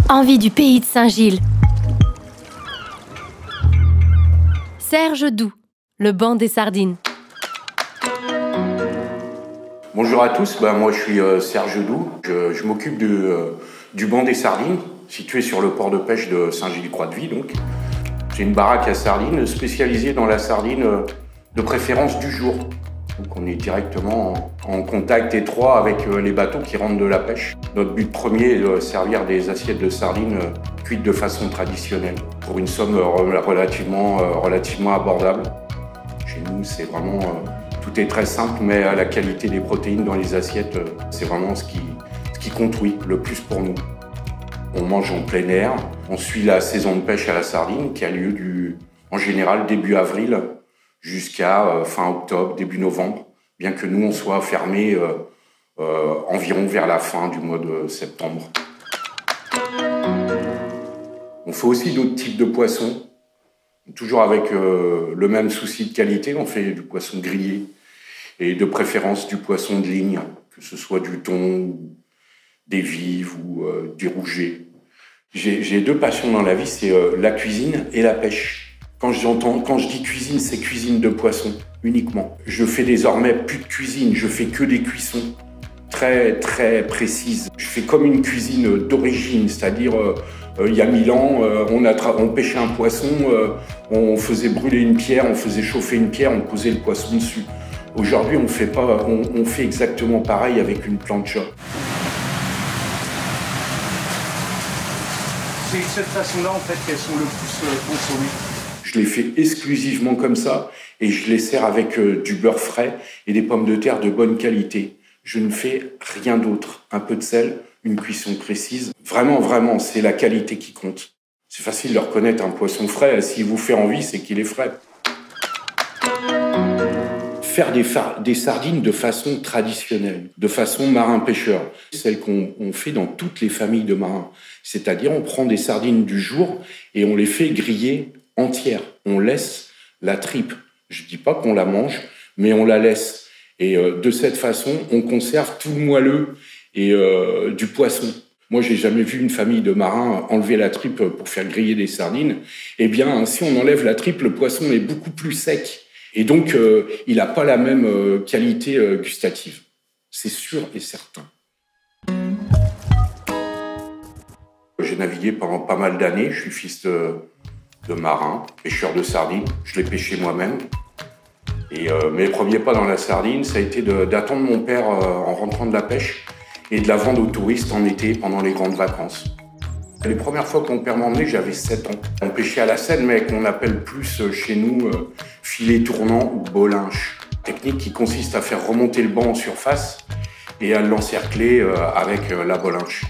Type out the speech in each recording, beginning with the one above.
Envie du pays de Saint-Gilles. Serge Doux, le banc des sardines. Bonjour à tous, moi je suis Serge Doux. Je m'occupe du banc des sardines, situé sur le port de pêche de Saint-Gilles-Croix-de-Vie. C'est une baraque à sardines spécialisée dans la sardine de préférence du jour. Donc on est directement en contact étroit avec les bateaux qui rentrent de la pêche. Notre but premier est de servir des assiettes de sardines cuites de façon traditionnelle, pour une somme relativement abordable. Chez nous, c'est vraiment... tout est très simple, mais la qualité des protéines dans les assiettes, c'est vraiment ce qui compte, oui, le plus pour nous. On mange en plein air, on suit la saison de pêche à la sardine qui a lieu en général début avril jusqu'à fin octobre, début novembre, bien que nous on soit fermés environ vers la fin du mois de septembre. On fait aussi d'autres types de poissons, toujours avec le même souci de qualité. On fait du poisson grillé et de préférence du poisson de ligne, que ce soit du thon, des vives ou du rouget. J'ai deux passions dans la vie, c'est la cuisine et la pêche. Quand je dis cuisine, c'est cuisine de poisson uniquement. Je fais désormais plus de cuisine, je fais que des cuissons très très précises. Je fais comme une cuisine d'origine, c'est-à-dire il y a 1000 ans, on pêchait un poisson, on faisait brûler une pierre, on faisait chauffer une pierre, on posait le poisson dessus. Aujourd'hui, on fait exactement pareil avec une plancha. C'est de cette façon-là, en fait, qu'elles sont le plus consommées. Je les fais exclusivement comme ça et je les sers avec du beurre frais et des pommes de terre de bonne qualité. Je ne fais rien d'autre. Un peu de sel, une cuisson précise. Vraiment, vraiment, c'est la qualité qui compte. C'est facile de reconnaître un poisson frais. S'il vous fait envie, c'est qu'il est frais. Faire des sardines de façon traditionnelle, de façon marin-pêcheur. Celle qu'on fait dans toutes les familles de marins. C'est-à-dire, on prend des sardines du jour et on les fait griller entières. On laisse la tripe. Je dis pas qu'on la mange, mais on la laisse. Et de cette façon, on conserve tout le moelleux et du poisson. Moi, j'ai jamais vu une famille de marins enlever la tripe pour faire griller des sardines. Eh bien, si on enlève la tripe, le poisson est beaucoup plus sec. Et donc, il n'a pas la même qualité gustative. C'est sûr et certain. J'ai navigué pendant pas mal d'années. Je suis fils de marin, pêcheur de sardines. Je l'ai pêché moi-même. Et mes premiers pas dans la sardine, ça a été d'attendre mon père en rentrant de la pêche et de la vendre aux touristes en été pendant les grandes vacances. Les premières fois que mon père m'emmenait, j'avais 7 ans. On pêchait à la Seine, mais qu'on appelle plus chez nous filet tournant ou bolinche. Technique qui consiste à faire remonter le banc en surface et à l'encercler avec la bolinche.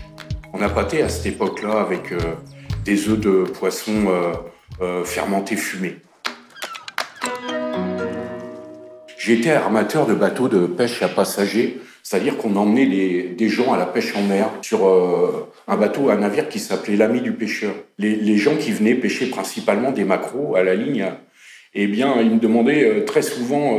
On a pâté à cette époque-là avec des œufs de poisson fermentés fumés. J'étais armateur de bateaux de pêche à passagers, c'est-à-dire qu'on emmenait des gens à la pêche en mer sur un navire qui s'appelait l'Ami du pêcheur. Les gens qui venaient pêcher principalement des maquereaux à la ligne, eh bien, ils me demandaient très souvent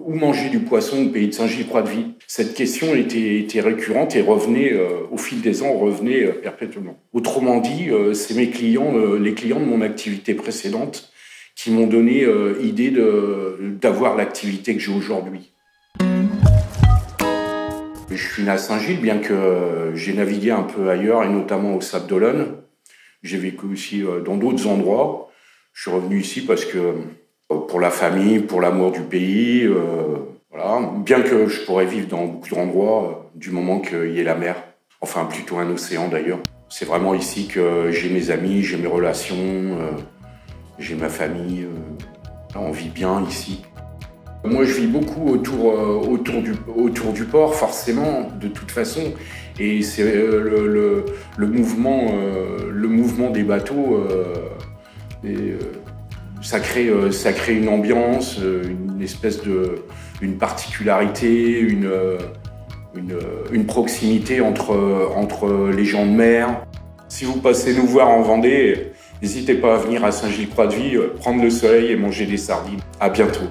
où manger du poisson au pays de Saint-Gilles-Croix-de-Vie. Cette question était récurrente et revenait, au fil des ans, revenait perpétuellement. Autrement dit, c'est mes clients, les clients de mon activité précédente, qui m'ont donné idée d'avoir l'activité que j'ai aujourd'hui. Je suis né à Saint-Gilles, bien que j'ai navigué un peu ailleurs, et notamment au Sable d'Olonne. J'ai vécu aussi dans d'autres endroits. Je suis revenu ici parce que pour la famille, pour l'amour du pays, voilà. Bien que je pourrais vivre dans beaucoup d'endroits, du moment qu'il y ait la mer. Enfin, plutôt un océan d'ailleurs. C'est vraiment ici que j'ai mes amis, j'ai mes relations, j'ai ma famille. On vit bien ici. Moi, je vis beaucoup autour du port, forcément, de toute façon. Et c'est le mouvement des bateaux, ça crée une ambiance, une espèce une particularité, une proximité entre les gens de mer. Si vous passez nous voir en Vendée, n'hésitez pas à venir à Saint-Gilles-Croix-de-Vie, prendre le soleil et manger des sardines. À bientôt.